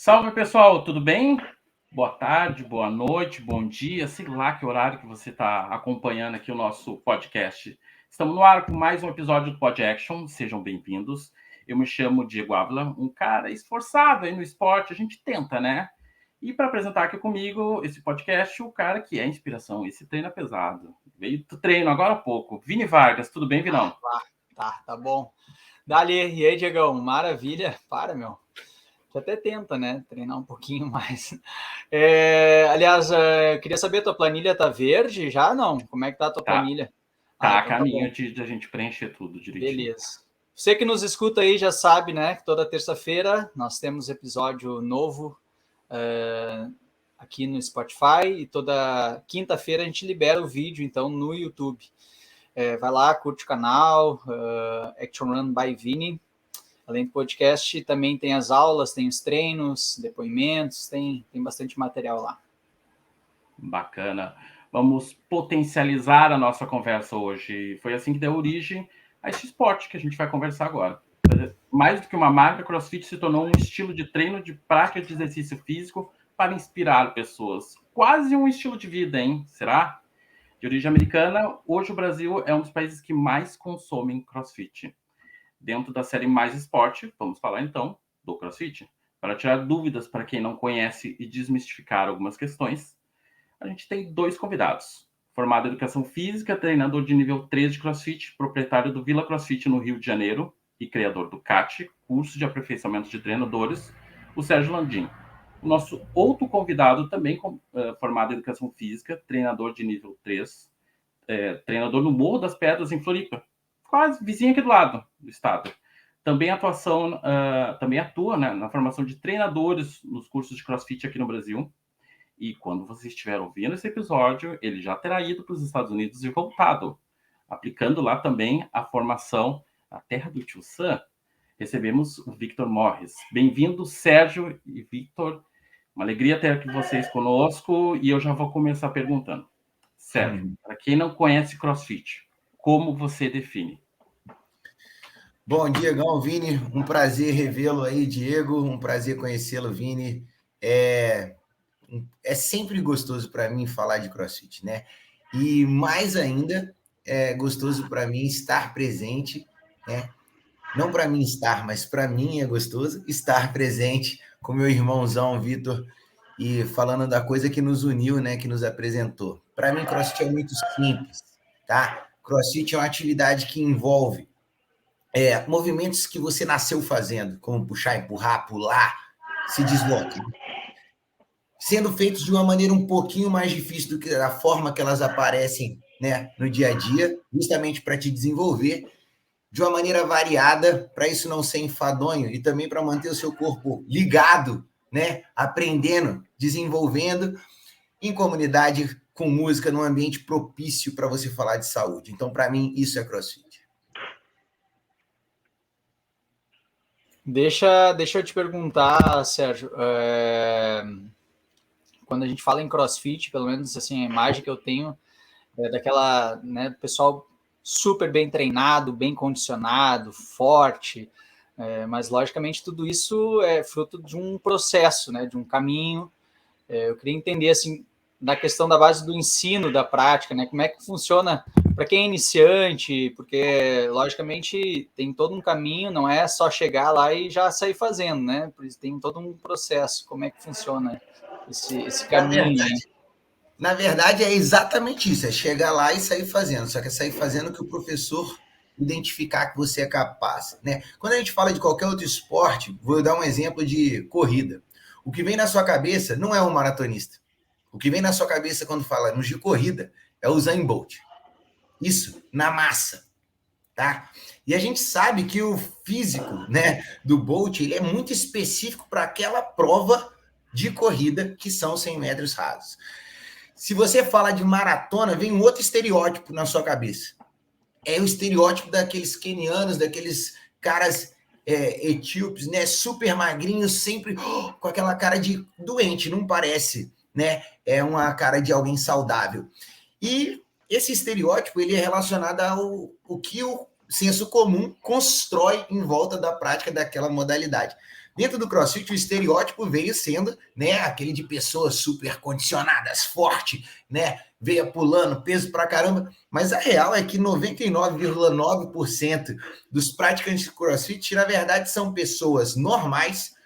Salve, pessoal, tudo bem? Boa tarde, boa noite, bom dia, sei lá que horário que você está acompanhando aqui o nosso podcast. Estamos no ar com mais um episódio do Pod Action, sejam bem-vindos. Eu me chamo Diego Ávila, um cara esforçado aí no esporte, a gente tenta, né? E para apresentar aqui comigo esse podcast, o cara que é inspiração, esse treina pesado. Veio do treino agora há pouco. Vini Vargas, tudo bem, Vinão? Tá bom. Dali, e aí, Diegão, maravilha. Meu. Você até tenta, né? Treinar um pouquinho mais. Aliás, eu queria saber, tua planilha tá verde já? Não? Como é que tá a tua planilha? Tá a Então tá caminho bom. de a gente preencher tudo direitinho. Beleza. Você que nos escuta aí já sabe, né? Que toda terça-feira nós temos episódio novo aqui no Spotify e toda quinta-feira a gente libera o vídeo, então, no YouTube. Vai lá, curte o canal, Action Run by Vini. Além do podcast, também tem as aulas, tem os treinos, depoimentos, tem bastante material lá. Bacana. Vamos potencializar a nossa conversa hoje. Foi assim que deu origem a esse esporte que a gente vai conversar agora. Mais do que uma marca, CrossFit se tornou um estilo de treino de prática de exercício físico para inspirar pessoas. Quase um estilo de vida, hein? Será? De origem americana, hoje o Brasil é um dos países que mais consomem CrossFit. Dentro da série Mais Esporte, vamos falar então do CrossFit. Para tirar dúvidas para quem não conhece e desmistificar algumas questões, a gente tem dois convidados. Formado em Educação Física, treinador de nível 3 de CrossFit, proprietário do Vila CrossFit no Rio de Janeiro e criador do CAT, curso de aperfeiçoamento de treinadores, o Sérgio Landim. O nosso outro convidado, também formado em Educação Física, treinador de nível 3, treinador no Morro das Pedras, em Floripa, quase vizinho aqui do lado do estado. Também atua, né, na formação de treinadores nos cursos de CrossFit aqui no Brasil. E quando você estiver ouvindo esse episódio, ele já terá ido para os Estados Unidos e voltado, aplicando lá também a formação A Terra do Tio Sam. Recebemos o Victor Morris. Bem-vindo, Sérgio e Victor. Uma alegria ter aqui vocês conosco e eu já vou começar perguntando. Sérgio, para quem não conhece CrossFit, como você define? Bom dia, Diegão, Vini. Um prazer revê-lo aí, Diego. Um prazer conhecê-lo, Vini. É sempre gostoso para mim falar de CrossFit, né? E mais ainda é gostoso para mim estar presente, né? Não para mim estar, mas para mim é gostoso estar presente com meu irmãozão Vitor e falando da coisa que nos uniu, né? Que nos apresentou. Para mim, CrossFit é muito simples, tá? CrossFit é uma atividade que envolve movimentos que você nasceu fazendo, como puxar, empurrar, pular, se deslocar, sendo feitos de uma maneira um pouquinho mais difícil do que a forma que elas aparecem, né, no dia a dia, justamente para te desenvolver de uma maneira variada, para isso não ser enfadonho e também para manter o seu corpo ligado, né, aprendendo, desenvolvendo em comunidade com música, num ambiente propício para você falar de saúde. Então, para mim, isso é CrossFit. Deixa eu te perguntar, Sérgio, quando a gente fala em CrossFit, pelo menos assim, a imagem que eu tenho é daquela, né, pessoal super bem treinado, bem condicionado, forte, mas logicamente tudo isso é fruto de um processo, né, de um caminho. Eu queria entender assim da questão da base do ensino, da prática, né, como é que funciona para quem é iniciante, porque logicamente tem todo um caminho, não é só chegar lá e já sair fazendo, né? Por isso tem todo um processo. Como é que funciona esse caminho, né? Na verdade, é exatamente isso, é chegar lá e sair fazendo, só que é sair fazendo o que o professor identificar que você é capaz, né? Quando a gente fala de qualquer outro esporte, vou dar um exemplo de corrida. O que vem na sua cabeça não é um maratonista. O que vem na sua cabeça quando falamos de corrida é o Usain Bolt. Isso, na massa, tá? E a gente sabe que o físico, né, do Bolt, ele é muito específico para aquela prova de corrida que são 100 metros rasos. Se você fala de maratona, vem um outro estereótipo na sua cabeça. É o estereótipo daqueles quenianos, daqueles caras etíopes, né? Super magrinhos, sempre com aquela cara de doente, não parece, né? É uma cara de alguém saudável. E esse estereótipo, ele é relacionado ao que o senso comum constrói em volta da prática daquela modalidade. Dentro do CrossFit, o estereótipo veio sendo, né, aquele de pessoas super condicionadas, forte, né, veia pulando, peso pra caramba, mas a real é que 99,9% dos praticantes de CrossFit, na verdade, são pessoas normais,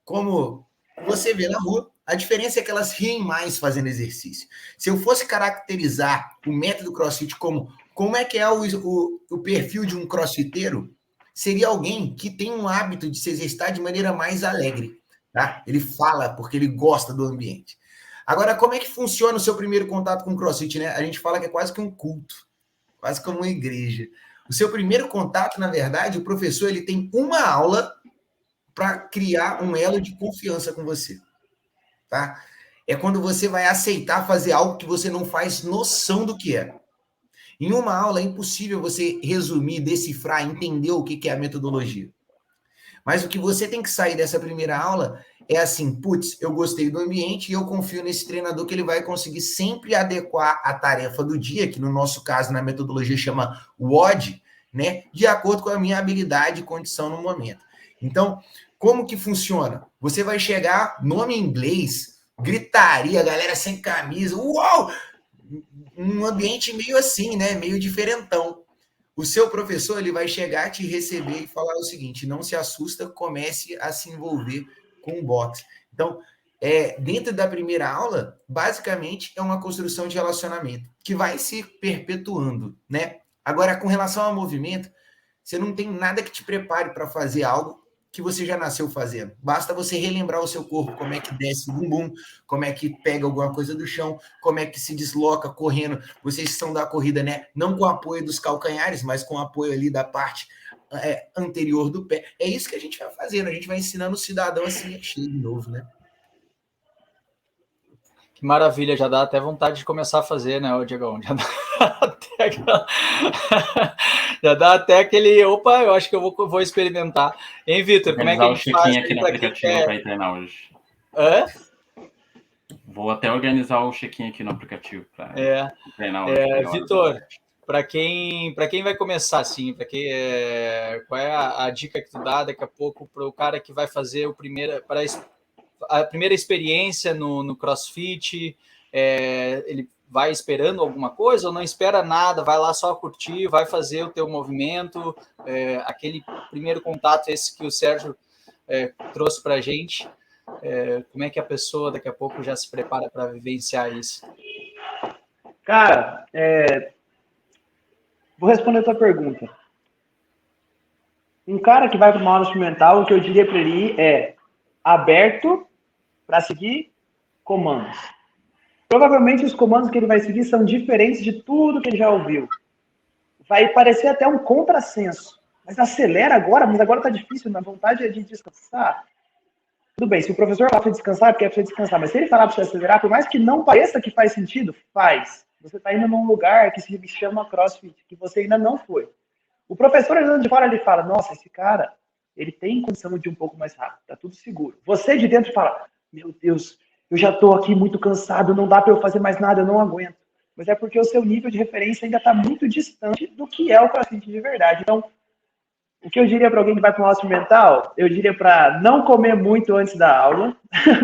como você vê na rua. A diferença é que elas riem mais fazendo exercício. Se eu fosse caracterizar o método CrossFit como é que é o perfil de um crossfiteiro, seria alguém que tem um hábito de se exercitar de maneira mais alegre, tá? Ele fala porque ele gosta do ambiente. Agora, como é que funciona o seu primeiro contato com o CrossFit, né? A gente fala que é quase que um culto, quase como uma igreja. O seu primeiro contato, na verdade, o professor ele tem uma aula para criar um elo de confiança com você, tá? É quando você vai aceitar fazer algo que você não faz noção do que é. Em uma aula é impossível você resumir, decifrar, entender o que é a metodologia. Mas o que você tem que sair dessa primeira aula é assim, putz, eu gostei do ambiente e eu confio nesse treinador que ele vai conseguir sempre adequar a tarefa do dia, que no nosso caso, na metodologia chama WOD, né, de acordo com a minha habilidade e condição no momento. Então, como que funciona? Você vai chegar, nome em inglês, gritaria, galera sem camisa, uau! Um ambiente meio assim, né? Meio diferentão. O seu professor ele vai chegar, te receber e falar o seguinte: não se assusta, comece a se envolver com o boxe. Então, dentro da primeira aula, basicamente é uma construção de relacionamento que vai se perpetuando, né? Agora, com relação ao movimento, você não tem nada que te prepare para fazer algo que você já nasceu fazendo. Basta você relembrar o seu corpo, como é que desce o bumbum, como é que pega alguma coisa do chão, como é que se desloca correndo. Vocês são da corrida, né? Não com apoio dos calcanhares, mas com apoio ali da parte anterior do pé. É isso que a gente vai fazendo, a gente vai ensinando o cidadão a se mexer de novo, né? Que maravilha, já dá até vontade de começar a fazer, né, Diegão? Já dá até aquele, opa, eu acho que eu vou experimentar. Hein, Vitor, como é que a gente faz aqui no aplicativo para ir treinar hoje? Hã? Vou até organizar o check-in aqui no aplicativo para treinar hoje. Vitor, para quem vai começar, assim, qual é a dica que tu dá daqui a pouco para o cara que vai fazer a primeira experiência no CrossFit? Ele vai esperando alguma coisa ou não espera nada, vai lá só curtir, vai fazer o teu movimento, aquele primeiro contato, esse que o Sérgio trouxe para a gente. Como é que a pessoa daqui a pouco já se prepara para vivenciar isso? Cara, vou responder a tua pergunta. Um cara que vai para uma aula experimental, o que eu diria para ele ir é aberto para seguir comandos. Provavelmente os comandos que ele vai seguir são diferentes de tudo que ele já ouviu. Vai parecer até um contrassenso. Mas acelera agora, mas agora tá difícil, na vontade é de descansar. Tudo bem, se o professor falar para você descansar, é porque é para você descansar. Mas se ele falar para você acelerar, por mais que não pareça que faz sentido, faz. Você está indo num lugar que se chama CrossFit, que você ainda não foi. O professor, olhando de fora, ele fala, nossa, esse cara, ele tem condição de ir um pouco mais rápido, tá tudo seguro. Você de dentro fala, meu Deus, eu já estou aqui muito cansado, não dá para eu fazer mais nada, eu não aguento. Mas é porque o seu nível de referência ainda está muito distante do que é o CrossFit de verdade. Então, o que eu diria para alguém que vai para uma aula experimental, eu diria para não comer muito antes da aula,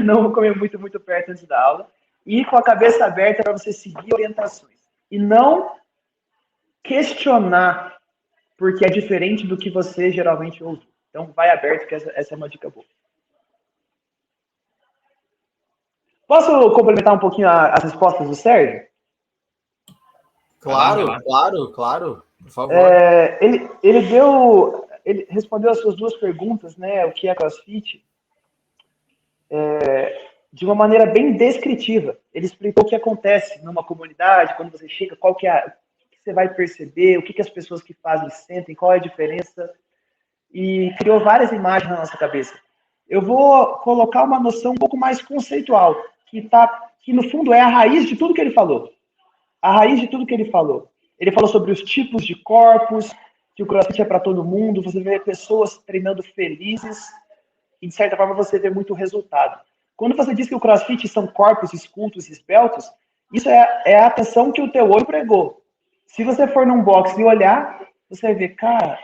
não comer muito perto antes da aula, e ir com a cabeça aberta para você seguir orientações. E não questionar, porque é diferente do que você geralmente ouve. Então, vai aberto, que essa é uma dica boa. Posso complementar um pouquinho as respostas do Sérgio? Claro, por favor. Ele respondeu as suas duas perguntas, né? O que é CrossFit? De uma maneira bem descritiva. Ele explicou o que acontece numa comunidade, quando você chega, o que você vai perceber, o que as pessoas que fazem sentem, qual é a diferença. E criou várias imagens na nossa cabeça. Eu vou colocar uma noção um pouco mais conceitual, que no fundo é a raiz de tudo que ele falou. A raiz de tudo que ele falou. Ele falou sobre os tipos de corpos, que o CrossFit é para todo mundo, você vê pessoas treinando felizes, e de certa forma você vê muito resultado. Quando você diz que o CrossFit são corpos escultos e esbeltos, isso é a atenção que o teu olho pregou. Se você for num box e olhar, você vai ver, cara,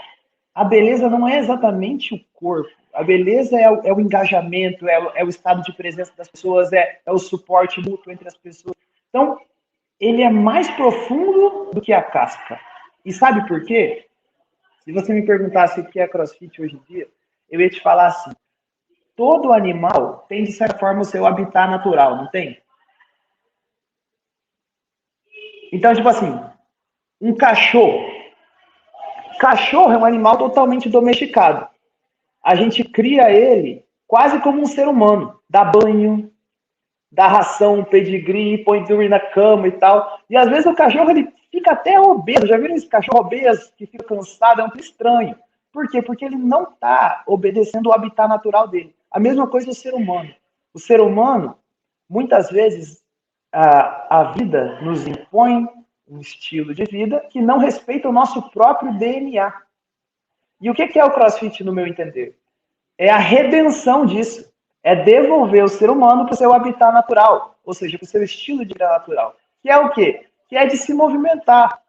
a beleza não é exatamente o corpo. A beleza é o engajamento, é o estado de presença das pessoas, é o suporte mútuo entre as pessoas. Então, ele é mais profundo do que a casca. E sabe por quê? Se você me perguntasse o que é CrossFit hoje em dia, eu ia te falar assim, todo animal tem, de certa forma, o seu habitat natural, não tem? Então, tipo assim, um cachorro. Cachorro é um animal totalmente domesticado. A gente cria ele quase como um ser humano. Dá banho, dá ração, pedigree, põe dormir na cama e tal. E às vezes o cachorro ele fica até obeso. Já viram esse cachorro obeso que fica cansado? É um pouco estranho. Por quê? Porque ele não está obedecendo o habitat natural dele. A mesma coisa do ser humano. O ser humano, muitas vezes, a vida nos impõe um estilo de vida que não respeita o nosso próprio DNA. E o que é o CrossFit, no meu entender? É a redenção disso. É devolver o ser humano para o seu habitat natural, ou seja, para o seu estilo de vida natural. Que é o quê? Que é de se movimentar.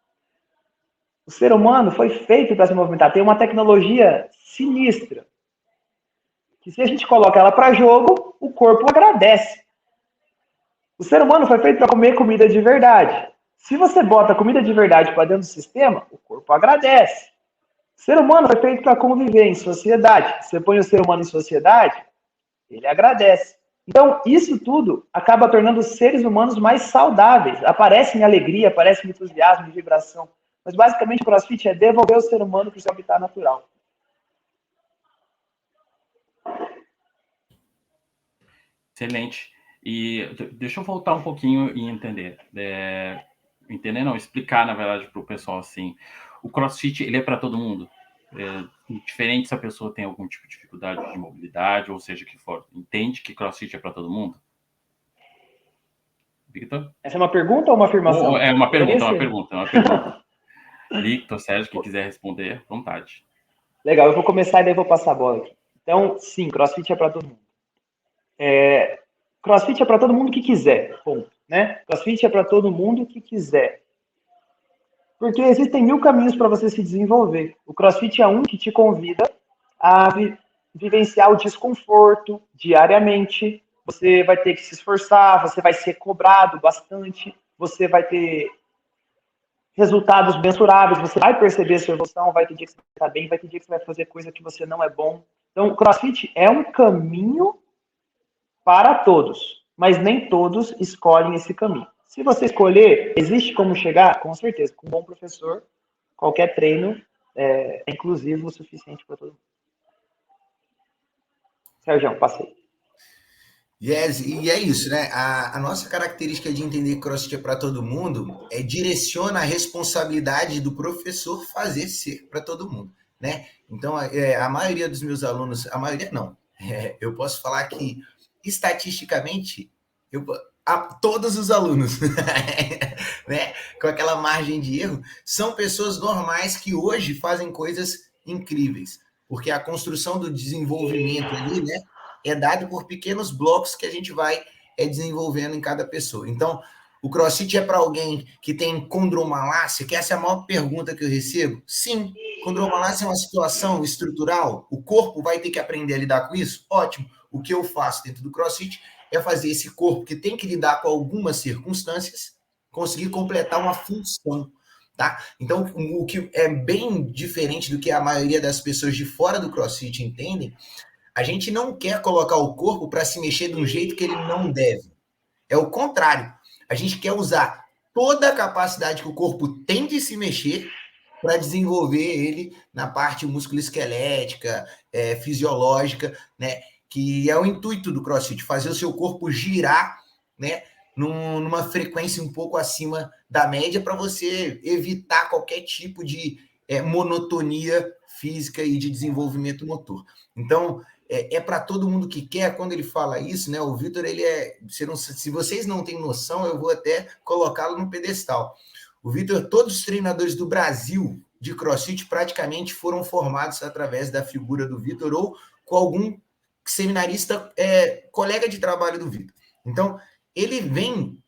O ser humano foi feito para se movimentar. Tem uma tecnologia sinistra. Que se a gente coloca ela para jogo, o corpo agradece. O ser humano foi feito para comer comida de verdade. Se você bota comida de verdade para dentro do sistema, o corpo agradece. O ser humano foi feito para conviver em sociedade. Você põe o ser humano em sociedade, ele agradece. Então, isso tudo acaba tornando os seres humanos mais saudáveis. Aparece em alegria, aparece em entusiasmo, em vibração. Mas, basicamente, o CrossFit é devolver o ser humano para o seu habitat natural. Excelente. E deixa eu voltar um pouquinho e entender. Entender não, explicar, na verdade, para o pessoal assim. O CrossFit, ele é para todo mundo? Diferente se a pessoa tem algum tipo de dificuldade de mobilidade, ou seja, que for. Entende que CrossFit é para todo mundo? Victor? Essa é uma pergunta ou uma afirmação? É uma pergunta. Victor, Sérgio, quem quiser responder, à vontade. Legal, eu vou começar e daí vou passar a bola aqui. Então, sim, CrossFit é para todo mundo. CrossFit é para todo mundo que quiser, ponto. Né? CrossFit é para todo mundo que quiser. Porque existem 1000 caminhos para você se desenvolver. O CrossFit é um que te convida a vivenciar o desconforto diariamente. Você vai ter que se esforçar, você vai ser cobrado bastante, você vai ter resultados mensuráveis, você vai perceber sua evolução, vai ter dia que você vai estar bem, vai ter dia que você vai fazer coisa que você não é bom. Então, o CrossFit é um caminho para todos, mas nem todos escolhem esse caminho. Se você escolher, existe como chegar? Com certeza. Com um bom professor, qualquer treino é inclusivo o suficiente para todo mundo. Sérgio, passei. Yes, e é isso, né? A nossa característica de entender que CrossFit é para todo mundo direciona a responsabilidade do professor fazer ser para todo mundo, né? Então, a maioria dos meus alunos, a maioria não, eu posso falar que, estatisticamente, todos os alunos, né, com aquela margem de erro, são pessoas normais que hoje fazem coisas incríveis, porque a construção do desenvolvimento ali, né, é dado por pequenos blocos que a gente vai desenvolvendo em cada pessoa. Então, o CrossFit é para alguém que tem condromalácia, que essa é a maior pergunta que eu recebo? Sim, condromalácia é uma situação estrutural, o corpo vai ter que aprender a lidar com isso? Ótimo. O que eu faço dentro do CrossFit é fazer esse corpo que tem que lidar com algumas circunstâncias, conseguir completar uma função, tá? Então, o que é bem diferente do que a maioria das pessoas de fora do CrossFit entendem, a gente não quer colocar o corpo para se mexer de um jeito que ele não deve. É o contrário. A gente quer usar toda a capacidade que o corpo tem de se mexer para desenvolver ele na parte musculoesquelética, fisiológica, né? Que é o intuito do CrossFit, fazer o seu corpo girar, né? Numa frequência um pouco acima da média para você evitar qualquer tipo de monotonia física e de desenvolvimento motor. Então, é para todo mundo que quer. Quando ele fala isso, né? O Victor, ele se vocês não têm noção, eu vou até colocá-lo no pedestal. O Victor, todos os treinadores do Brasil de CrossFit praticamente foram formados através da figura do Victor ou com algum seminarista, colega de trabalho do Victor. Então, ele vem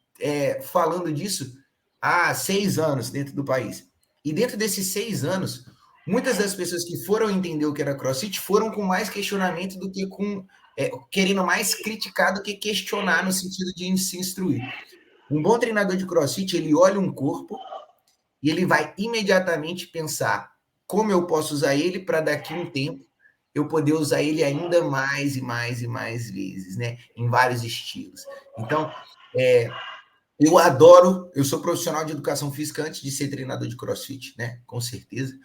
falando disso há 6 anos dentro do país. E dentro desses 6 anos, Muitas das pessoas que foram entender o que era CrossFit foram com mais questionamento do que querendo mais criticar do que questionar no sentido de se instruir. Um bom treinador de CrossFit, ele olha um corpo e ele vai imediatamente pensar como eu posso usar ele para daqui a um tempo eu poder usar ele ainda mais e mais e mais vezes, né? Em vários estilos. Então, eu sou profissional de educação física antes de ser treinador de CrossFit, né? Com certeza.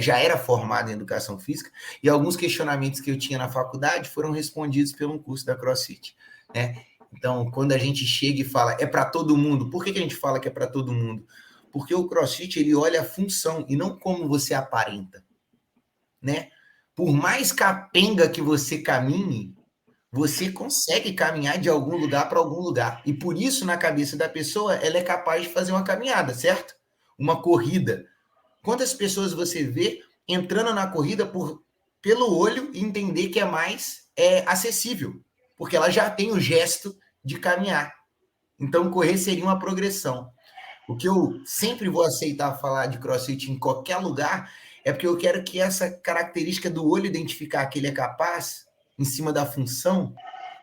Já era formado em educação física e alguns questionamentos que eu tinha na faculdade foram respondidos pelo curso da CrossFit, né? Então, quando a gente chega e fala é para todo mundo, por que a gente fala que é para todo mundo? Porque o CrossFit, ele olha a função e não como você aparenta, né? Por mais capenga que você caminhe, você consegue caminhar de algum lugar para algum lugar. E por isso, na cabeça da pessoa, ela é capaz de fazer uma caminhada, certo? Uma corrida. Quantas pessoas você vê entrando na corrida pelo olho e entender que é mais acessível? Porque ela já tem o gesto de caminhar. Então, correr seria uma progressão. O que eu sempre vou aceitar falar de CrossFit em qualquer lugar é porque eu quero que essa característica do olho identificar que ele é capaz, em cima da função,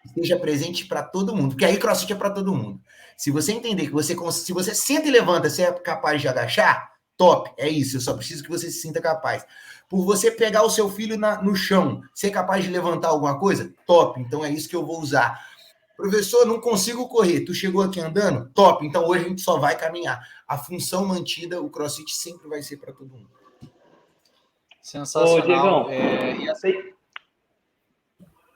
esteja presente para todo mundo. Porque aí CrossFit é para todo mundo. Se você entender que se você senta e levanta, você é capaz de agachar, top, é isso. Eu só preciso que você se sinta capaz. Por você pegar o seu filho no chão, ser capaz de levantar alguma coisa, top. Então é isso que eu vou usar. Professor, não consigo correr. Tu chegou aqui andando? Top. Então hoje a gente só vai caminhar. A função mantida, o CrossFit sempre vai ser para todo mundo. Sensacional. Ô, Diegão,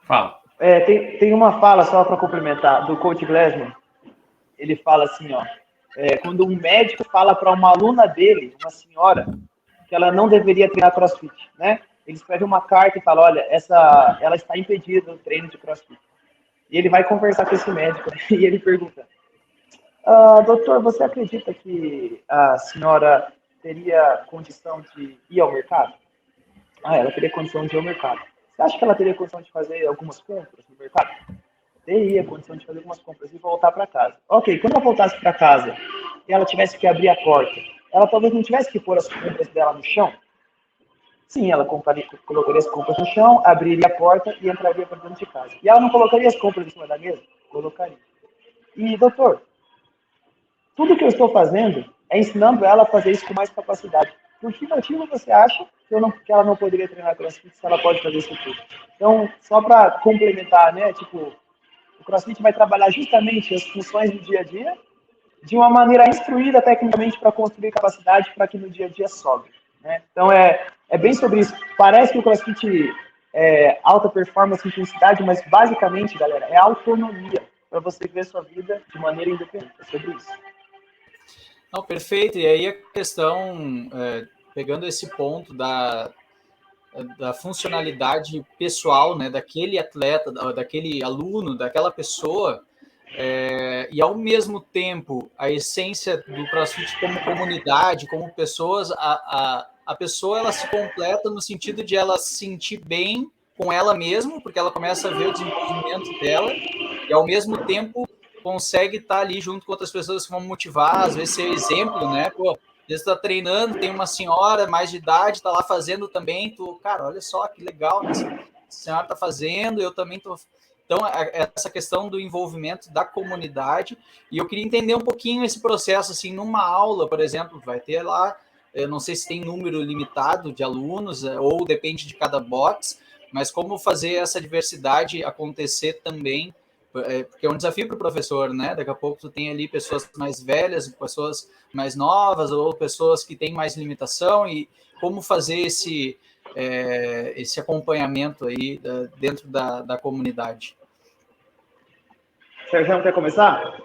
Fala. tem uma fala só para complementar do Coach Glassman. Ele fala assim, ó, quando um médico fala para uma aluna dele, uma senhora, que ela não deveria treinar CrossFit, né? Ele escreve uma carta e fala, olha, ela está impedida do treino de CrossFit. E ele vai conversar com esse médico e ele pergunta, doutor, você acredita que a senhora teria condição de ir ao mercado? Ela teria condição de ir ao mercado. Você acha que ela teria condição de fazer algumas compras no mercado? Teria condição de fazer algumas compras e voltar para casa. Ok, quando ela voltasse para casa e ela tivesse que abrir a porta, ela talvez não tivesse que pôr as compras dela no chão? Sim, ela colocaria as compras no chão, abriria a porta e entraria para dentro de casa. E ela não colocaria as compras em cima da mesa? Colocaria. E, doutor, tudo que eu estou fazendo é ensinando ela a fazer isso com mais capacidade. Por que motivo você acha que ela não poderia treinar CrossFit se ela pode fazer isso tudo? Então, só para complementar, né? Tipo, o CrossFit vai trabalhar justamente as funções do dia a dia de uma maneira instruída tecnicamente para construir capacidade para que no dia a dia sobe. Né? Então, é bem sobre isso. Parece que o CrossFit é alta performance, intensidade, mas basicamente, galera, é autonomia para você ver sua vida de maneira independente. É sobre isso. Não, perfeito. E aí a questão, pegando esse ponto da funcionalidade pessoal, né, daquele atleta, daquele aluno, daquela pessoa, e ao mesmo tempo a essência do CrossFit como comunidade, como pessoas, a pessoa ela se completa no sentido de ela se sentir bem com ela mesma, porque ela começa a ver o desenvolvimento dela e ao mesmo tempo consegue estar ali junto com outras pessoas que vão motivar, às vezes ser exemplo, né? Pô, às vezes tu tá treinando, tem uma senhora mais de idade, tá lá fazendo também, cara, olha só que legal, né? A senhora tá fazendo, eu também tô. Então, essa questão do envolvimento da comunidade, e eu queria entender um pouquinho esse processo, assim, numa aula, por exemplo, vai ter lá, eu não sei se tem número limitado de alunos, ou depende de cada box, mas como fazer essa diversidade acontecer também, porque é um desafio para o professor, né? Daqui a pouco tu tem ali pessoas mais velhas, pessoas mais novas, ou pessoas que têm mais limitação, e como fazer esse acompanhamento aí dentro da comunidade. Sérgio, quer começar?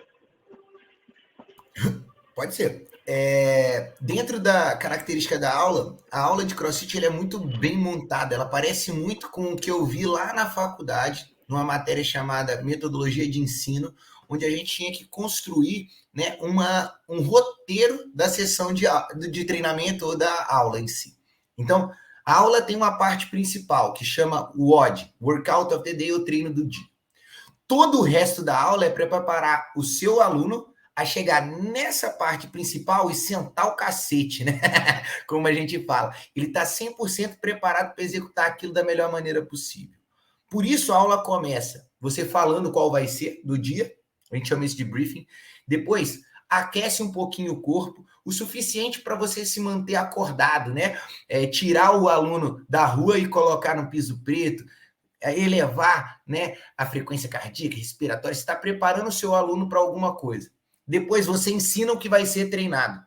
Pode ser. Dentro da característica da aula, a aula de CrossFit ela é muito bem montada, ela parece muito com o que eu vi lá na faculdade, numa matéria chamada Metodologia de Ensino, onde a gente tinha que construir, né, um roteiro da sessão de treinamento ou da aula em si. Então, a aula tem uma parte principal, que chama WOD, Workout of the Day, o treino do dia. Todo o resto da aula é para preparar o seu aluno a chegar nessa parte principal e sentar o cacete, né? Como a gente fala. Ele está 100% preparado para executar aquilo da melhor maneira possível. Por isso a aula começa, você falando qual vai ser do dia, a gente chama isso de briefing, depois aquece um pouquinho o corpo, o suficiente para você se manter acordado, né? Tirar o aluno da rua e colocar no piso preto, elevar, né, a frequência cardíaca, respiratória, você está preparando o seu aluno para alguma coisa. Depois você ensina o que vai ser treinado.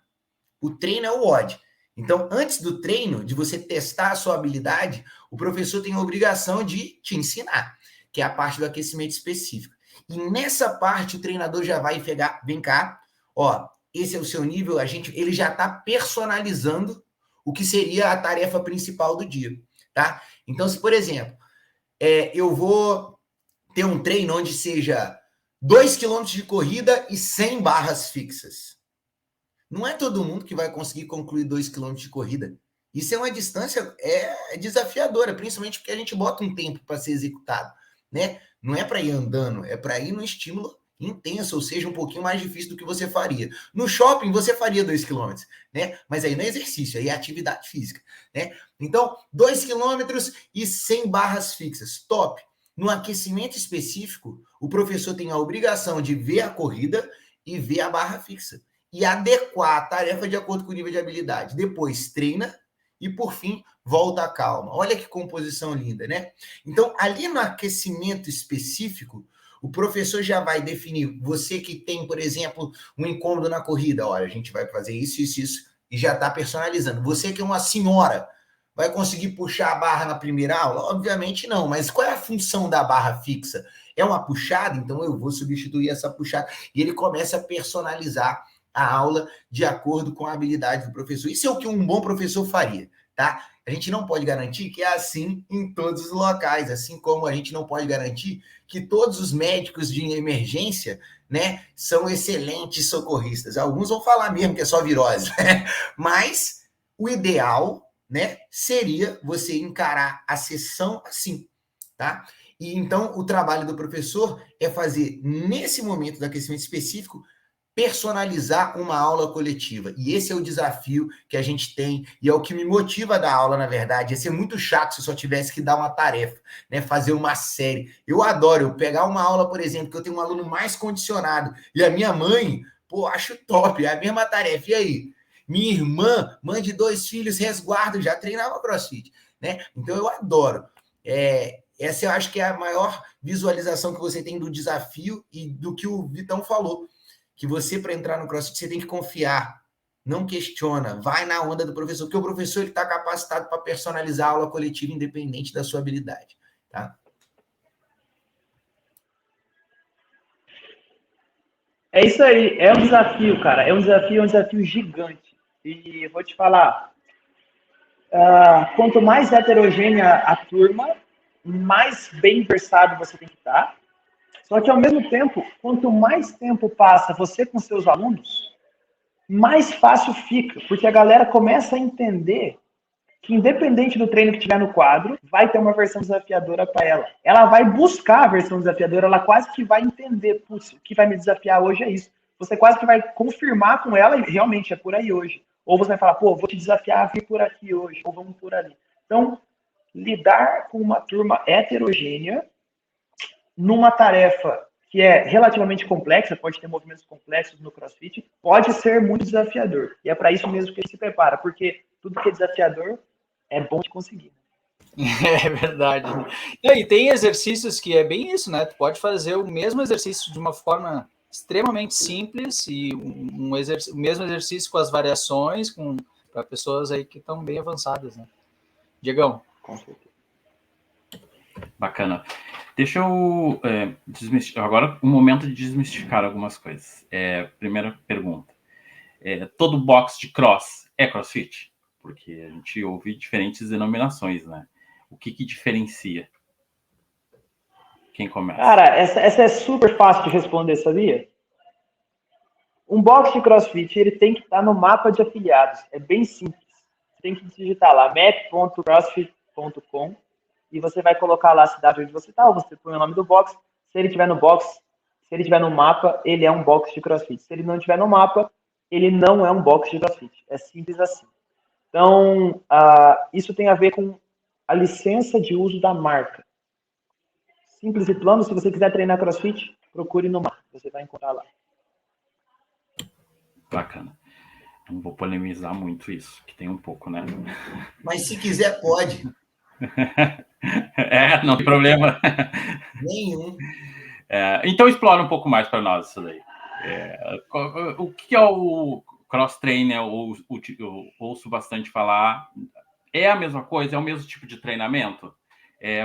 O treino é o WOD. Então, antes do treino, de você testar a sua habilidade, o professor tem a obrigação de te ensinar, que é a parte do aquecimento específico. E nessa parte, o treinador já vai pegar, vem cá, ó, esse é o seu nível, ele já está personalizando o que seria a tarefa principal do dia, tá? Então, se, por exemplo, eu vou ter um treino onde seja 2 km de corrida e 100 barras fixas. Não é todo mundo que vai conseguir concluir 2 km de corrida. Isso é uma distância desafiadora, principalmente porque a gente bota um tempo para ser executado, né? Não é para ir andando, é para ir no estímulo intenso, ou seja, um pouquinho mais difícil do que você faria. No shopping, você faria 2 km, né? Mas aí não é exercício, aí é atividade física, né? Então, 2 km e 100 barras fixas, top. No aquecimento específico, o professor tem a obrigação de ver a corrida e ver a barra fixa e adequar a tarefa de acordo com o nível de habilidade. Depois treina e, por fim, volta à calma. Olha que composição linda, né? Então, ali no aquecimento específico, o professor já vai definir, você que tem, por exemplo, um incômodo na corrida, olha, a gente vai fazer isso, isso, isso, e já está personalizando. Você que é uma senhora, vai conseguir puxar a barra na primeira aula? Obviamente não, mas qual é a função da barra fixa? É uma puxada? Então eu vou substituir essa puxada. E ele começa a personalizar a aula de acordo com a habilidade do professor. Isso é o que um bom professor faria, tá? A gente não pode garantir que é assim em todos os locais, assim como a gente não pode garantir que todos os médicos de emergência, né, são excelentes socorristas. Alguns vão falar mesmo que é só virose, né? Mas o ideal, né, seria você encarar a sessão assim, tá? E então o trabalho do professor é fazer, nesse momento do aquecimento específico, personalizar uma aula coletiva. E esse é o desafio que a gente tem, e é o que me motiva a dar aula, na verdade. Ia ser muito chato se eu só tivesse que dar uma tarefa, né? Fazer uma série. Eu adoro eu pegar uma aula, por exemplo, que eu tenho um aluno mais condicionado, e a minha mãe, pô, acho top, é a mesma tarefa. E aí? Minha irmã, mãe de 2 filhos, resguardo, já treinava CrossFit, né? Então eu adoro. Essa eu acho que é a maior visualização que você tem do desafio e do que o Vitão falou. Que você, para entrar no CrossFit, você tem que confiar, não questiona, vai na onda do professor, porque o professor está capacitado para personalizar a aula coletiva independente da sua habilidade, tá? É isso aí, é um desafio, cara, é um desafio gigante. E eu vou te falar, quanto mais heterogênea a turma, mais bem versado você tem que estar. Só que, ao mesmo tempo, quanto mais tempo passa você com seus alunos, mais fácil fica, porque a galera começa a entender que, independente do treino que tiver no quadro, vai ter uma versão desafiadora para ela. Ela vai buscar a versão desafiadora, ela quase que vai entender, putz, o que vai me desafiar hoje é isso. Você quase que vai confirmar com ela e realmente é por aí hoje. Ou você vai falar, pô, vou te desafiar a vir por aqui hoje, ou vamos por ali. Então, lidar com uma turma heterogênea numa tarefa que é relativamente complexa, pode ter movimentos complexos no CrossFit, pode ser muito desafiador. E é para isso mesmo que ele se prepara, porque tudo que é desafiador é bom de conseguir. É verdade. E aí, tem exercícios que é bem isso, né? Tu pode fazer o mesmo exercício de uma forma extremamente simples e o mesmo exercício com as variações para pessoas aí que estão bem avançadas, né? Diegão. Com certeza. Bacana. Deixa eu desmistificar. Agora, um momento de desmistificar algumas coisas. Primeira pergunta. Todo box de cross é CrossFit? Porque a gente ouve diferentes denominações, né? O que diferencia? Quem começa? Cara, essa é super fácil de responder, sabia? Um box de CrossFit, ele tem que estar no mapa de afiliados. É bem simples. Você tem que digitar lá, map.crossfit.com, e você vai colocar lá a cidade onde você está, ou você põe o nome do box. Se ele estiver no box, Se ele estiver no mapa, ele é um box de CrossFit. Se ele não estiver no mapa, ele não é um box de CrossFit. É simples assim. Então, isso tem a ver com a licença de uso da marca. Simples e plano, se você quiser treinar CrossFit, procure no mapa. Você vai encontrar lá. Bacana. Não vou polemizar muito isso, que tem um pouco, né? Mas se quiser, pode. Não tem problema. Nenhum. Então, explora um pouco mais para nós isso daí. O que é o cross-trainer? Eu ouço bastante falar. É a mesma coisa? É o mesmo tipo de treinamento?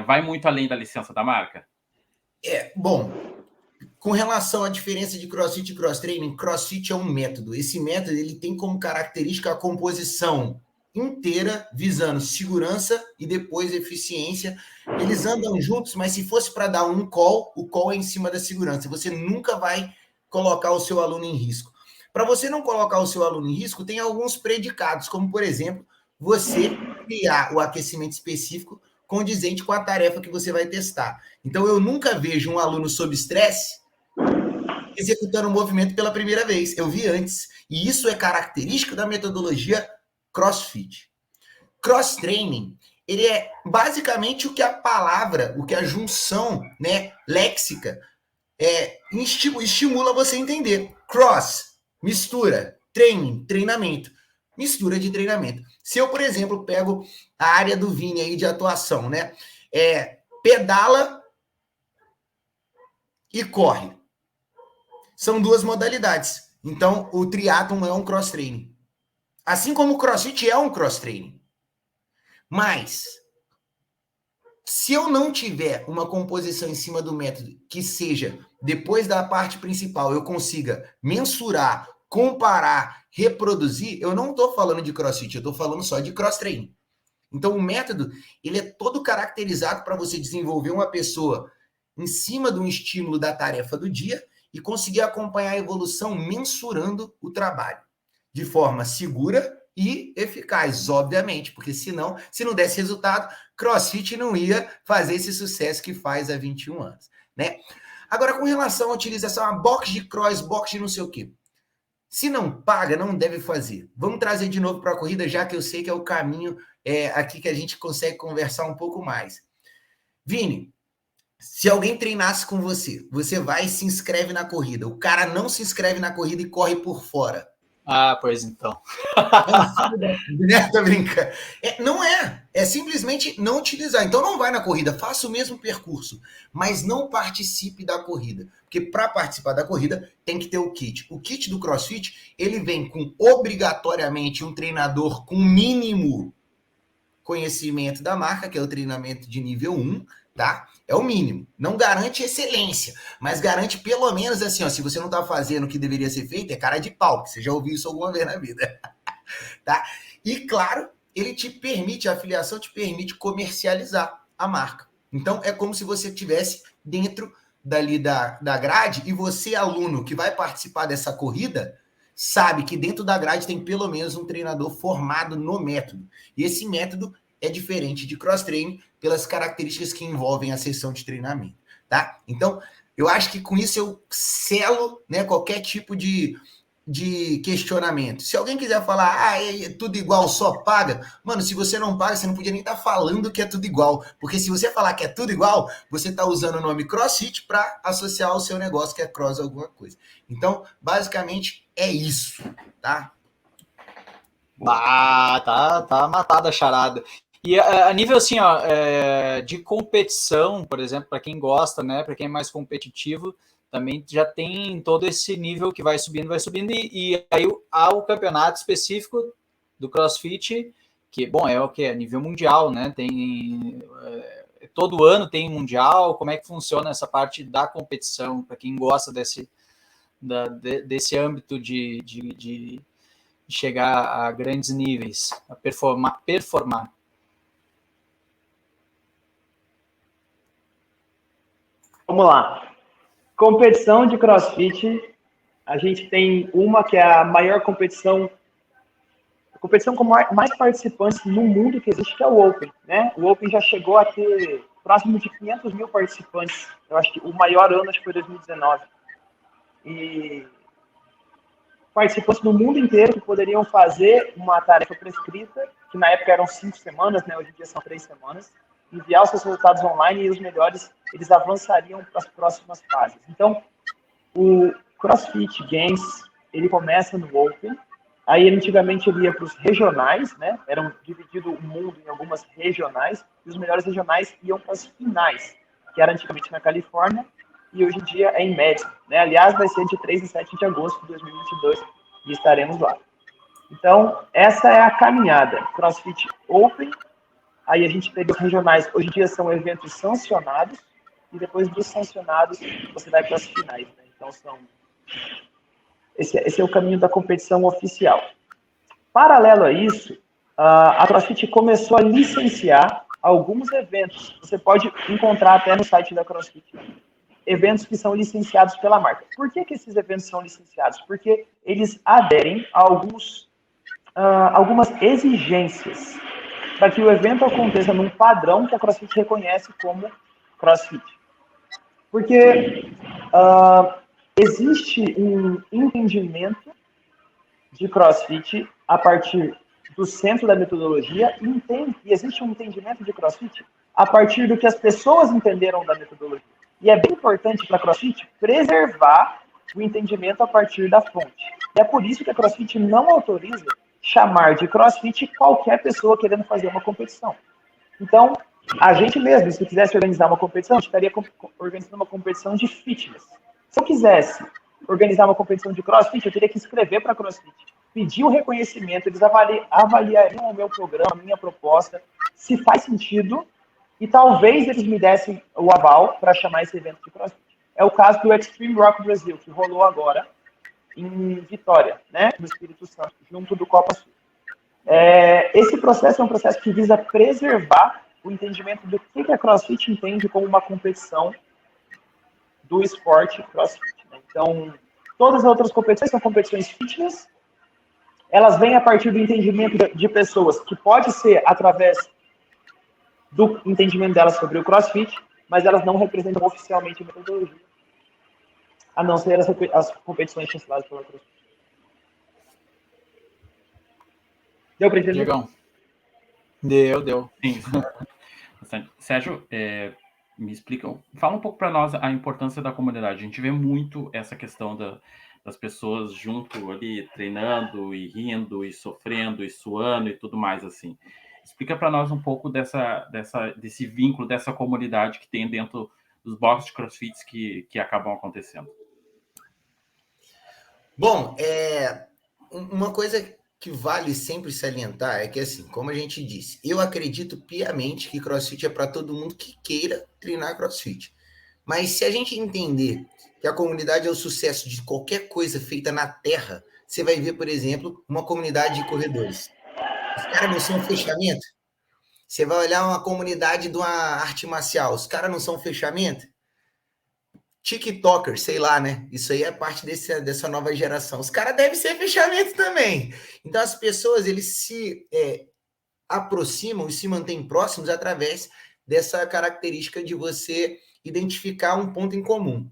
Vai muito além da licença da marca? Bom, com relação à diferença de CrossFit e cross-training, CrossFit é um método. Esse método ele tem como característica a composição inteira, visando segurança e depois eficiência. Eles andam juntos, mas se fosse para dar um call, o call é em cima da segurança. Você nunca vai colocar o seu aluno em risco. Para você não colocar o seu aluno em risco, tem alguns predicados, como, por exemplo, você criar o aquecimento específico condizente com a tarefa que você vai testar. Então, eu nunca vejo um aluno sob estresse executando um movimento pela primeira vez. Eu vi antes. E isso é característico da metodologia CrossFit. Cross-training, ele é basicamente o que a palavra, o que a junção, né, léxica estimula você a entender. Cross, mistura, training, treinamento. Mistura de treinamento. Se eu, por exemplo, pego a área do Vini aí de atuação, né? Pedala e corre. São duas modalidades. Então, o triatlon é um cross-training. Assim como o crossfit é um cross-training. Mas, se eu não tiver uma composição em cima do método que seja, depois da parte principal, eu consiga mensurar, comparar, reproduzir, eu não estou falando de crossfit, eu estou falando só de cross-training. Então, o método, ele é todo caracterizado para você desenvolver uma pessoa em cima de um estímulo da tarefa do dia e conseguir acompanhar a evolução mensurando o trabalho de forma segura e eficaz, obviamente, porque senão, se não desse resultado, CrossFit não ia fazer esse sucesso que faz há 21 anos, né? Agora, com relação à utilização, a box de cross, box de não sei o quê. Se não paga, não deve fazer. Vamos trazer de novo para a corrida, já que eu sei que é o caminho aqui que a gente consegue conversar um pouco mais. Vini, se alguém treinasse com você, você vai e se inscreve na corrida. O cara não se inscreve na corrida e corre por fora. Pois então. Tô brincando. Não é. É simplesmente não utilizar. Então não vai na corrida, faça o mesmo percurso, mas não participe da corrida. Porque para participar da corrida tem que ter o kit. O kit do CrossFit, ele vem com obrigatoriamente um treinador com mínimo conhecimento da marca, que é o treinamento de nível 1, tá? É o mínimo. Não garante excelência, mas garante pelo menos assim, ó, se você não tá fazendo o que deveria ser feito, é cara de pau, que você já ouviu isso alguma vez na vida, tá? E claro, ele te permite, a afiliação te permite comercializar a marca. Então, é como se você estivesse dentro dali da grade e você, aluno que vai participar dessa corrida, sabe que dentro da grade tem pelo menos um treinador formado no método. E esse método é diferente de cross-training pelas características que envolvem a sessão de treinamento, tá? Então, eu acho que com isso eu selo, né, qualquer tipo de questionamento. Se alguém quiser falar, é tudo igual, só paga. Mano, se você não paga, você não podia nem estar falando que é tudo igual. Porque se você falar que é tudo igual, você está usando o nome CrossFit para associar ao seu negócio que é cross alguma coisa. Então, basicamente, é isso, tá? Tá matada a charada. E a nível assim, ó, de competição, por exemplo, para quem gosta, né, para quem é mais competitivo, também já tem todo esse nível que vai subindo, e aí há o campeonato específico do CrossFit, que, bom, é o que? É nível mundial, né? Tem todo ano tem mundial. Como é que funciona essa parte da competição, para quem gosta desse âmbito de chegar a grandes níveis, a performar. Vamos lá. Competição de CrossFit, a gente tem uma que é a maior competição com mais participantes no mundo que existe, que é o Open, né? O Open já chegou a ter próximo de 500 mil participantes. Eu acho que o maior ano acho que foi 2019. e participantes do mundo inteiro que poderiam fazer uma tarefa prescrita, que na época eram 5 semanas, né? Hoje em dia são 3 semanas, enviar os seus resultados online e os melhores, eles avançariam para as próximas fases. Então, o CrossFit Games, ele começa no Open, aí antigamente ele ia para os regionais, né? Eram dividido o mundo em algumas regionais, e os melhores regionais iam para as finais, que era antigamente na Califórnia, e hoje em dia é em Madison, né? Aliás, vai ser de 3 a 7 de agosto de 2022 e estaremos lá. Então, essa é a caminhada. CrossFit Open, aí a gente teve os regionais, hoje em dia são eventos sancionados, e depois dos sancionados você vai para as finais, né? Então, esse é o caminho da competição oficial. Paralelo a isso, a CrossFit começou a licenciar alguns eventos. Você pode encontrar até no site da CrossFit eventos que são licenciados pela marca. Por que esses eventos são licenciados? Porque eles aderem a algumas exigências para que o evento aconteça num padrão que a CrossFit reconhece como CrossFit. Porque existe um entendimento de CrossFit a partir do centro da metodologia e existe um entendimento de CrossFit a partir do que as pessoas entenderam da metodologia. E é bem importante para a CrossFit preservar o entendimento a partir da fonte. E é por isso que a CrossFit não autoriza chamar de CrossFit qualquer pessoa querendo fazer uma competição. Então, a gente mesmo, se quisesse organizar uma competição, a gente estaria organizando uma competição de fitness. Se eu quisesse organizar uma competição de CrossFit, eu teria que escrever para a CrossFit, pedir um reconhecimento, eles avaliariam o meu programa, a minha proposta, se faz sentido, e talvez eles me dessem o aval para chamar esse evento de CrossFit. É o caso do Extreme Rock Brasil, que rolou agora em Vitória, né, no Espírito Santo, junto do Copa Sul. Esse processo é um processo que visa preservar o entendimento do que a CrossFit entende como uma competição do esporte CrossFit. Né? Então, todas as outras competições são competições fitness, elas vêm a partir do entendimento de pessoas, que pode ser através do entendimento delas sobre o CrossFit, mas elas não representam oficialmente a metodologia, a não ser as competições chanceladas pela CrossFit. Deu para entender? Diegão. Deu. Sim. Sérgio, me explica, fala um pouco para nós a importância da comunidade. A gente vê muito essa questão das pessoas junto ali, treinando e rindo e sofrendo e suando e tudo mais assim. Explica para nós um pouco desse vínculo, dessa comunidade que tem dentro dos boxes de CrossFit que acabam acontecendo. Bom, uma coisa que vale sempre salientar é que, assim, como a gente disse, eu acredito piamente que CrossFit é para todo mundo que queira treinar CrossFit. Mas se a gente entender que a comunidade é o sucesso de qualquer coisa feita na Terra, você vai ver, por exemplo, uma comunidade de corredores. Os caras não são um fechamento? Você vai olhar uma comunidade de uma arte marcial, os caras não são um fechamento? TikToker, sei lá, né? Isso aí é parte dessa nova geração. Os caras devem ser fechamento também. Então, as pessoas, eles se aproximam e se mantêm próximos através dessa característica de você identificar um ponto em comum.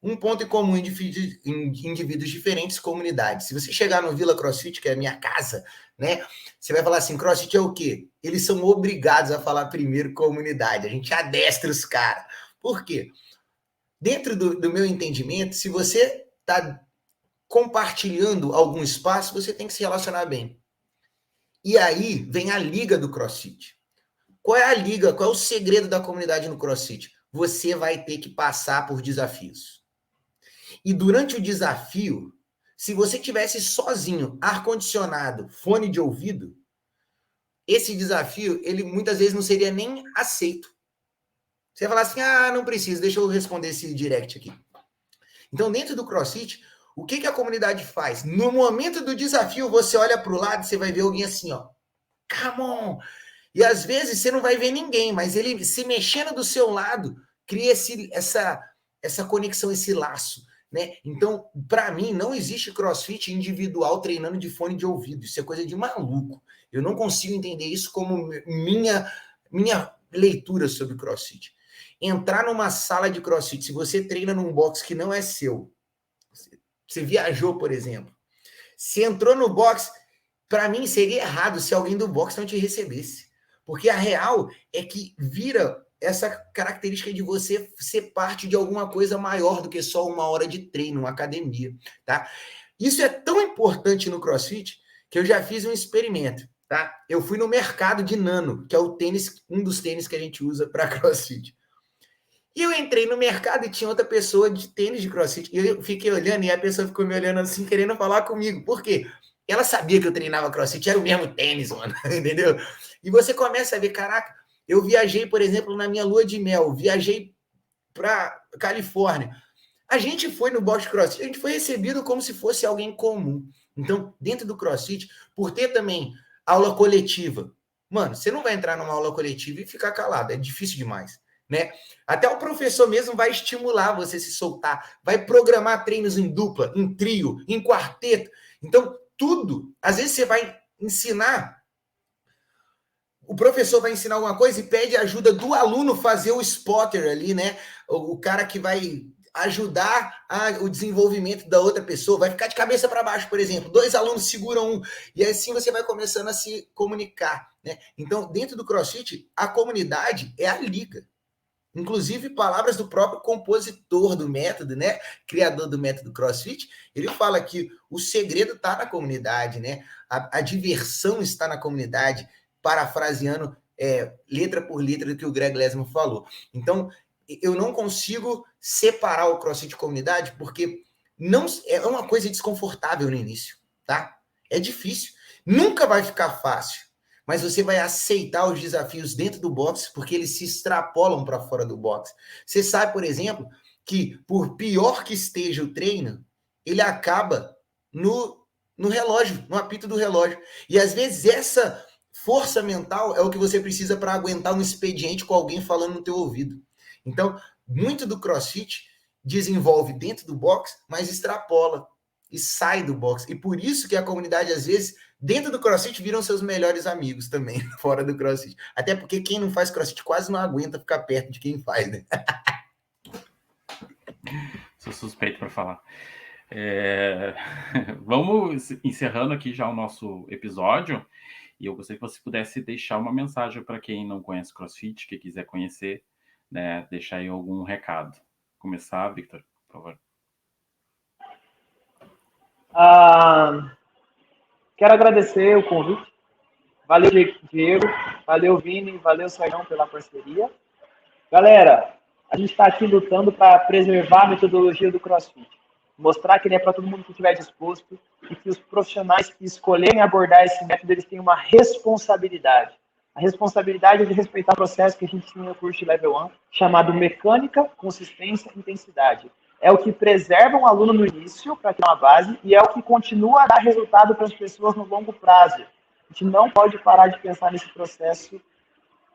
Um ponto em comum em indivíduos diferentes, comunidades. Se você chegar no Vila CrossFit, que é a minha casa, né? Você vai falar assim, CrossFit é o quê? Eles são obrigados a falar primeiro comunidade. A gente adestra os caras. Por quê? Dentro do meu entendimento, se você está compartilhando algum espaço, você tem que se relacionar bem. E aí vem a liga do CrossFit. Qual é a liga? Qual é o segredo da comunidade no CrossFit? Você vai ter que passar por desafios. E durante o desafio, se você tivesse sozinho, ar-condicionado, fone de ouvido, esse desafio, ele muitas vezes não seria nem aceito. Você vai falar assim, não precisa, deixa eu responder esse direct aqui. Então, dentro do CrossFit, o que a comunidade faz? No momento do desafio, você olha para o lado e você vai ver alguém assim, ó. Come on! E às vezes você não vai ver ninguém, mas ele se mexendo do seu lado, cria essa conexão, esse laço. Né? Então, para mim, não existe CrossFit individual treinando de fone de ouvido. Isso é coisa de maluco. Eu não consigo entender isso como minha leitura sobre CrossFit. Entrar numa sala de CrossFit, se você treina num box que não é seu, Você viajou, por exemplo. Você entrou no box, para mim seria errado se alguém do box não te recebesse. Porque a real é que vira essa característica de você ser parte de alguma coisa maior do que só uma hora de treino, uma academia, tá? Isso é tão importante no CrossFit que eu já fiz um experimento, tá? Eu fui no mercado de Nano, que é o tênis, um dos tênis que a gente usa para CrossFit. E eu entrei no mercado e tinha outra pessoa de tênis de CrossFit. E eu fiquei olhando e a pessoa ficou me olhando assim, querendo falar comigo. Por quê? Ela sabia que eu treinava CrossFit, era o mesmo tênis, mano, entendeu? E você começa a ver, caraca, eu viajei, por exemplo, na minha lua de mel, viajei para Califórnia. A gente foi no box CrossFit, a gente foi recebido como se fosse alguém comum. Então, dentro do CrossFit, por ter também aula coletiva, mano, você não vai entrar numa aula coletiva e ficar calado, é difícil demais, né? Até o professor mesmo vai estimular você a se soltar, vai programar treinos em dupla, em trio, em quarteto. Então, tudo, às vezes você vai ensinar, o professor vai ensinar alguma coisa e pede ajuda do aluno fazer o spotter ali, né? O cara que vai ajudar o desenvolvimento da outra pessoa, vai ficar de cabeça para baixo, por exemplo. 2 alunos seguram um, e assim você vai começando a se comunicar, né? Então, dentro do CrossFit, a comunidade é a liga. Inclusive, palavras do próprio compositor do método, né? Criador do método CrossFit, ele fala que o segredo está na comunidade, né? A diversão está na comunidade, parafraseando letra por letra do que o Greg Lesman falou. Então, eu não consigo separar o CrossFit de comunidade, porque não é uma coisa desconfortável no início, tá? É difícil. Nunca vai ficar fácil. Mas você vai aceitar os desafios dentro do box, porque eles se extrapolam para fora do box. Você sabe, por exemplo, que por pior que esteja o treino, ele acaba no relógio, no apito do relógio. E às vezes essa força mental é o que você precisa para aguentar um expediente com alguém falando no teu ouvido. Então, muito do CrossFit desenvolve dentro do box, mas extrapola e sai do box. E por isso que a comunidade, às vezes, dentro do CrossFit, viram seus melhores amigos também, fora do CrossFit. Até porque quem não faz CrossFit quase não aguenta ficar perto de quem faz, né? Sou suspeito para falar. Vamos encerrando aqui já o nosso episódio. E eu gostaria que você pudesse deixar uma mensagem para quem não conhece CrossFit, que quiser conhecer, né? Deixar aí algum recado. Começar, Victor, por favor. Quero agradecer o convite. Valeu, Diego. Valeu, Vini. Valeu, Sérgio, pela parceria. Galera, a gente está aqui lutando para preservar a metodologia do CrossFit. Mostrar que ele é para todo mundo que estiver disposto e que os profissionais que escolherem abordar esse método, eles têm uma responsabilidade. A responsabilidade é de respeitar o processo que a gente tinha no curso de Level 1, chamado Mecânica, Consistência e Intensidade. É o que preserva um aluno no início, para ter uma base, e é o que continua a dar resultado para as pessoas no longo prazo. A gente não pode parar de pensar nesse processo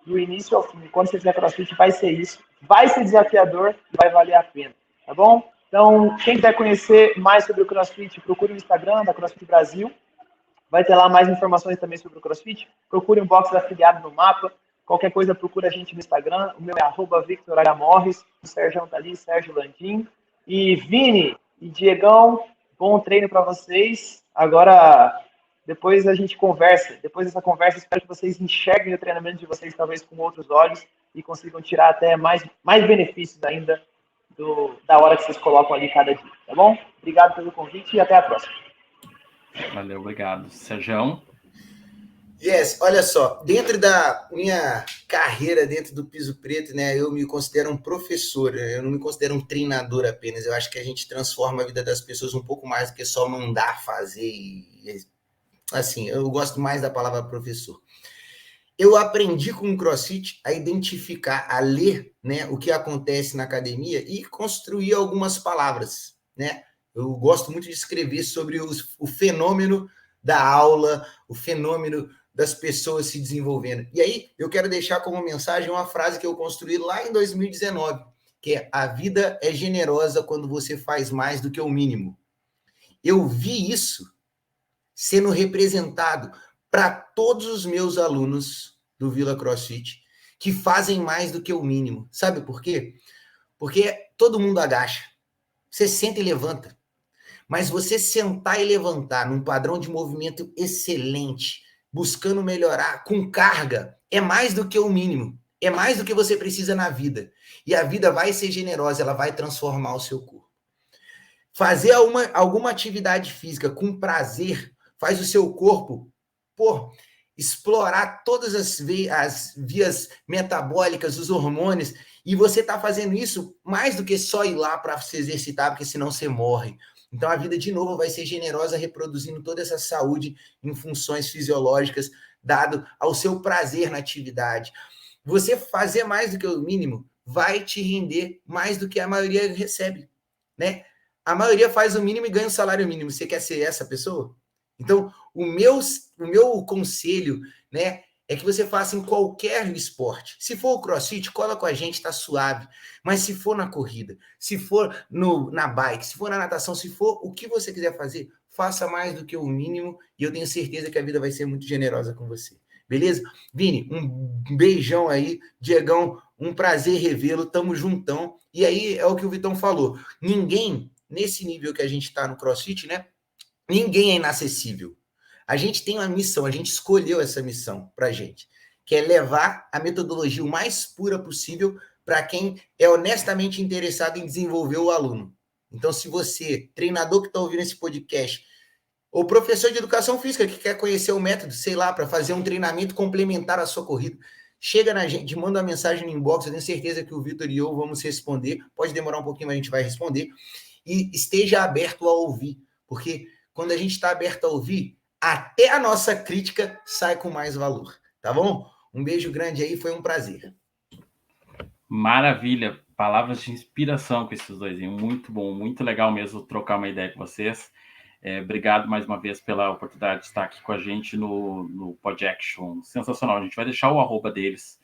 do início ao fim. Quando você fizer CrossFit, vai ser isso. Vai ser desafiador e vai valer a pena. Tá bom? Então, quem quiser conhecer mais sobre o CrossFit, procure o Instagram da CrossFit Brasil. Vai ter lá mais informações também sobre o CrossFit. Procure um box afiliado no mapa. Qualquer coisa, procura a gente no Instagram. O meu é @VictorHMorris. O Sérgio tá ali, Sérgio Landim. E Vini e Diegão, bom treino para vocês. Agora, depois a gente conversa. Depois dessa conversa, espero que vocês enxerguem o treinamento de vocês, talvez com outros olhos, e consigam tirar até mais benefícios ainda da hora que vocês colocam ali cada dia, tá bom? Obrigado pelo convite e até a próxima. Valeu, obrigado. Sérgio? Yes, olha só, dentro da minha carreira dentro do piso preto, né, eu me considero um professor, eu não me considero um treinador apenas, eu acho que a gente transforma a vida das pessoas um pouco mais do que só mandar fazer, assim, eu gosto mais da palavra professor. Eu aprendi com o CrossFit a identificar, a ler, né, o que acontece na academia e construir algumas palavras, né? Eu gosto muito de escrever sobre o fenômeno da aula, o fenômeno das pessoas se desenvolvendo. E aí, eu quero deixar como mensagem uma frase que eu construí lá em 2019, que é: a vida é generosa quando você faz mais do que o mínimo. Eu vi isso sendo representado para todos os meus alunos do Vila CrossFit, que fazem mais do que o mínimo. Sabe por quê? Porque todo mundo agacha. Você senta e levanta. Mas você sentar e levantar num padrão de movimento excelente, buscando melhorar com carga, é mais do que o mínimo. É mais do que você precisa na vida. E a vida vai ser generosa, ela vai transformar o seu corpo. Fazer alguma atividade física com prazer faz o seu corpo, explorar todas as vias metabólicas, os hormônios, e você está fazendo isso mais do que só ir lá para se exercitar, porque senão você morre. Então a vida, de novo, vai ser generosa, reproduzindo toda essa saúde em funções fisiológicas, dado ao seu prazer na atividade. Você fazer mais do que o mínimo vai te render mais do que a maioria recebe, né? A maioria faz o mínimo e ganha um salário mínimo. Você quer ser essa pessoa? Então, o meu conselho, né, é que você faça em qualquer esporte. Se for o CrossFit, cola com a gente, tá suave. Mas se for na corrida, se for na bike, se for na natação, se for o que você quiser fazer, faça mais do que o mínimo e eu tenho certeza que a vida vai ser muito generosa com você. Beleza? Vini, um beijão aí. Diegão, um prazer revê-lo. Tamo juntão. E aí é o que o Vitão falou. Ninguém, nesse nível que a gente tá no CrossFit, né? Ninguém é inacessível. A gente tem uma missão, a gente escolheu essa missão pra gente, que é levar a metodologia o mais pura possível para quem é honestamente interessado em desenvolver o aluno. Então, se você, treinador que está ouvindo esse podcast, ou professor de educação física que quer conhecer o método, sei lá, para fazer um treinamento complementar à sua corrida, chega na gente, manda uma mensagem no inbox, eu tenho certeza que o Vitor e eu vamos responder, pode demorar um pouquinho, mas a gente vai responder, e esteja aberto a ouvir, porque quando a gente está aberto a ouvir, até a nossa crítica sai com mais valor, tá bom? Um beijo grande aí, foi um prazer. Maravilha, palavras de inspiração com esses dois, hein? Muito bom, muito legal mesmo trocar uma ideia com vocês. Obrigado mais uma vez pela oportunidade de estar aqui com a gente no PodAction. Sensacional. A gente vai deixar o arroba deles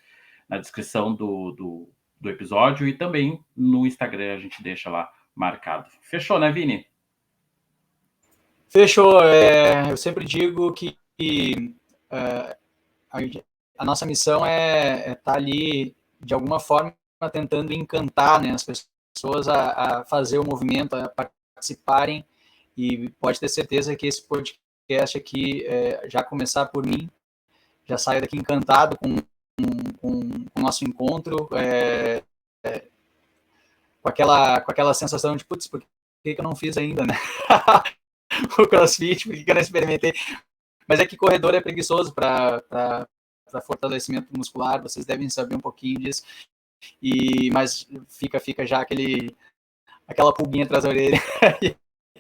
na descrição do episódio e também no Instagram a gente deixa lá marcado. Fechou, né, Vini? Fechou. Eu sempre digo que a nossa missão é estar ali, de alguma forma, tentando encantar, né, as pessoas a fazer o movimento, a participarem. E pode ter certeza que esse podcast aqui, já começar por mim, já saio daqui encantado com o nosso encontro, com aquela sensação de, putz, por que eu não fiz ainda, né? O CrossFit, por que eu não experimentei? Mas é que corredor é preguiçoso para fortalecimento muscular, vocês devem saber um pouquinho disso, mas fica já aquela pulguinha atrás da orelha.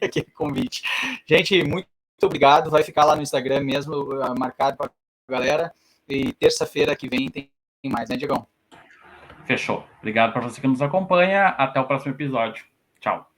Aquele convite. Gente, muito obrigado. Vai ficar lá no Instagram mesmo, marcado para a galera. E terça-feira que vem tem mais, né, Diegão? Fechou. Obrigado para você que nos acompanha. Até o próximo episódio. Tchau.